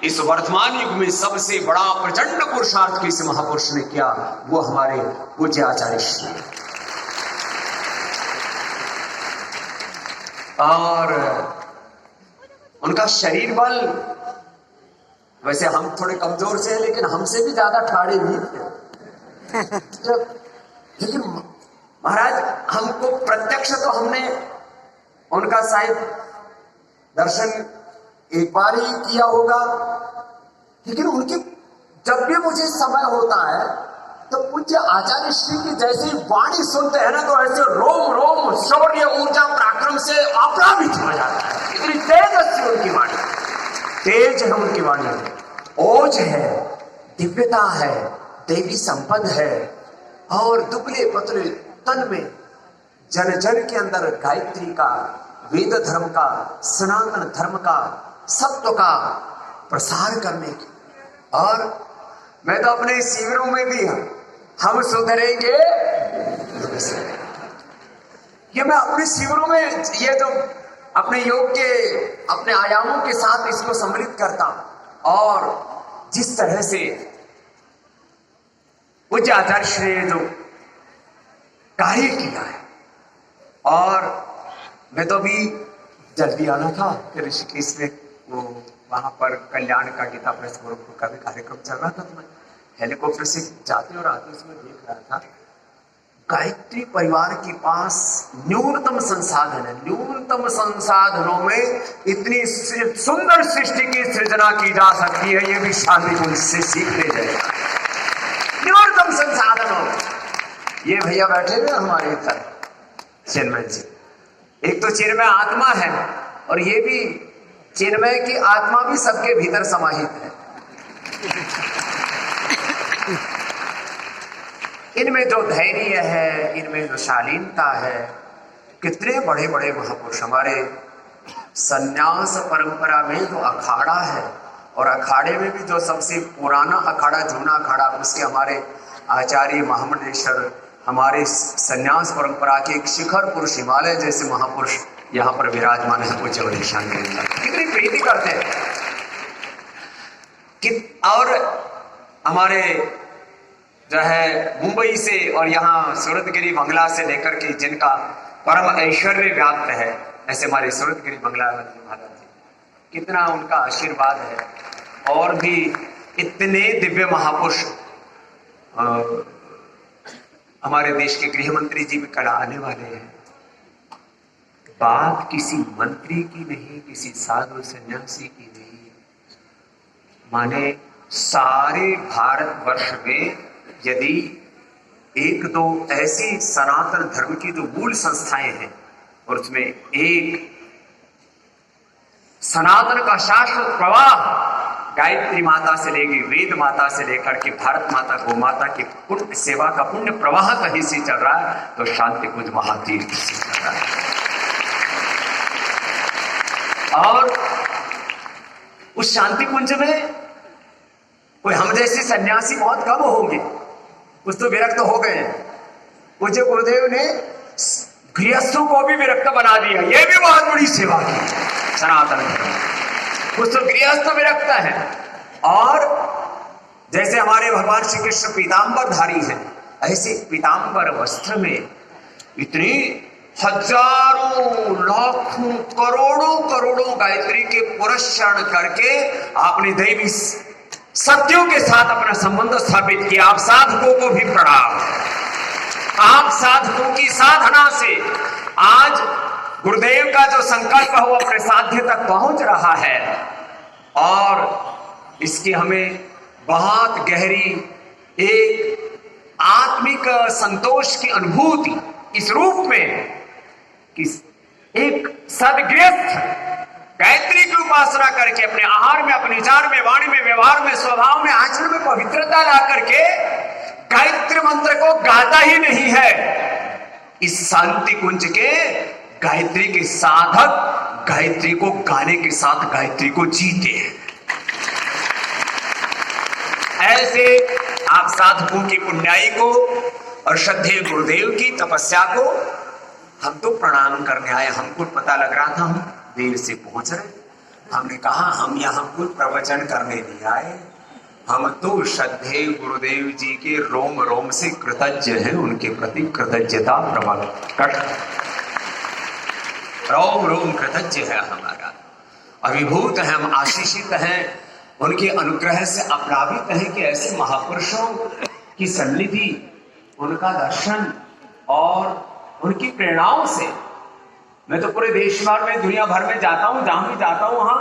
इस वर्तमान युग में सबसे बड़ा प्रचंड पुरुषार्थ किसी महापुरुष ने किया, वो हमारे पूज्य आचार्य श्री। और उनका शरीर बल, वैसे हम थोड़े कमजोर से हैं, लेकिन हमसे भी ज्यादा ठाड़े नहीं थे। लेकिन महाराज हमको प्रत्यक्ष तो हमने उनका शायद दर्शन एक बार ही किया होगा, लेकिन उनकी जब भी मुझे समय होता है तो पूज्य आचार्य श्री की जैसी वाणी सुनते हैं ना, तो ऐसे रोम रोम शौर्य ऊर्जा पराक्रम से आप्लावित हो जाता है। इतनी तेजस्वी उनकी वाणी, तेज है उनकी वाणी, ओज है, दिव्यता है, देवी संपद है। और दुबले पतले तन में जन जन के अंदर गायत्री का, वेद धर्म का, सनातन धर्म का, सत्व का प्रसार करने की। और मैं तो अपने शिविरों में भी हम सुधरेंगे, ये मैं अपने शिविरों में ये जो अपने योग के अपने आयामों के साथ इसको सम्मिलित करता हूं। और जिस तरह से पूज्य आचार्य श्री ने जो कार्य किया है, और मैं तो अभी जल्दी आना था कि ऋषिकेश में वो वहां पर कल्याण का गीता प्रेस ग्रुप का भी कार्यक्रम चल रहा था, तो मैं हेलीकॉप्टर से जाते और आते उसमें देख रहा था। गायत्री परिवार के पास न्यूनतम संसाधन है, न्यूनतम संसाधनों में इतनी सुंदर सृष्टि की सृजना की जा सकती है, ये भी शांति कुंज से सीखने जाएगा। न्यूनतम संसाधनों, ये भैया बैठे हुए हमारे इधर चिन्मय जी, एक तो चिन्मय आत्मा है और ये भी चिन्मय की आत्मा भी सबके भीतर समाहित है। इनमें जो धैर्य है, इनमें जो शालीनता है, कितने बड़े बड़े महापुरुष। हमारे संन्यास परंपरा में जो अखाड़ा है, और अखाड़े में भी जो सबसे पुराना अखाड़ा, जूना अखाड़ा, उसके हमारे आचार्य महामंडलेश्वर, हमारे संन्यास परंपरा के एक शिखर पुरुष, हिमालय जैसे महापुरुष यहाँ पर विराजमान है। पूज्य वरिष्ठान कितनी प्रीति करते हैं और हमारे जो है मुंबई से और यहाँ सूरतगिरी बंगला से लेकर के जिनका परम ऐश्वर्य व्याप्त है, ऐसे हमारे सूरतगिरी बंगला महाराज जी, कितना उनका आशीर्वाद है। और भी इतने दिव्य महापुरुष, हमारे देश के गृह मंत्री जी भी कल आने वाले हैं। बात किसी मंत्री की नहीं, किसी साधु सन्यासी की नहीं, माने सारे भारतवर्ष में यदि एक दो ऐसी सनातन धर्म की जो मूल संस्थाएं हैं, और उसमें एक सनातन का शाश्वत प्रवाह गायत्री माता से लेकर वेद माता से लेकर के भारत माता गौ माता की पुण्य सेवा का पुण्य प्रवाह कहीं से चल रहा है, तो शांति कुंज महातीर्थ से चल रहा है। और उस शांति कुंज में कोई हम जैसे सन्यासी बहुत कम होंगे, कुछ तो विरक्त हो गए। पूज्य गुरुदेव ने गृहस्थों को भी विरक्त बना दिया, यह भी बहुत बड़ी सेवा की सनातन धर्म। कुछ तो गृहस्थ विरक्त है, और जैसे हमारे भगवान श्री कृष्ण पीताम्बरधारी हैं, ऐसे पीताम्बर वस्त्र में इतनी हजारों लाखों करोड़ों करोड़ों गायत्री के पुरस्चरण करके आपने दैवी सत्यों के साथ अपना संबंध स्थापित किया। आप साधकों को भी प्रणाम। आप साधकों की साधना से आज गुरुदेव का जो संकल्प है वो अपने साध्य तक पहुंच रहा है, और इसकी हमें बहुत गहरी एक आत्मिक संतोष की अनुभूति इस रूप में कि एक सदगृहस्थ गायत्री की उपासना करके अपने आहार में, अपने विचार में, वाणी में, व्यवहार में, स्वभाव में, आचरण में पवित्रता ला करके गायत्री मंत्र को गाता ही नहीं है, इस शांति कुंज के गायत्री के साधक गायत्री को गाने के साथ गायत्री को जीते हैं। ऐसे आप साधकों की पुण्याई को और श्रद्धेय गुरुदेव की तपस्या को हम तो प्रणाम करने आए। हमको पता लग रहा था हम देर से पहुंच रहे, हमने कहा हम यहाँ कोई प्रवचन करने नहीं आए, हम तो श्रद्धेय गुरुदेव जी के रोम रोम से कृतज्ञ हैं, उनके प्रति कृतज्ञता प्रकट, रोम रोम कृतज्ञ है हमारा, अभिभूत है, हम आशीषित हैं, उनके अनुग्रह से अप्लावित हैं कि ऐसे महापुरुषों की सन्निधि, उनका दर्शन और उनकी प्रेरणाओं से मैं तो पूरे देश भर में दुनिया भर में जाता हूं, जहां भी जाता हूं वहां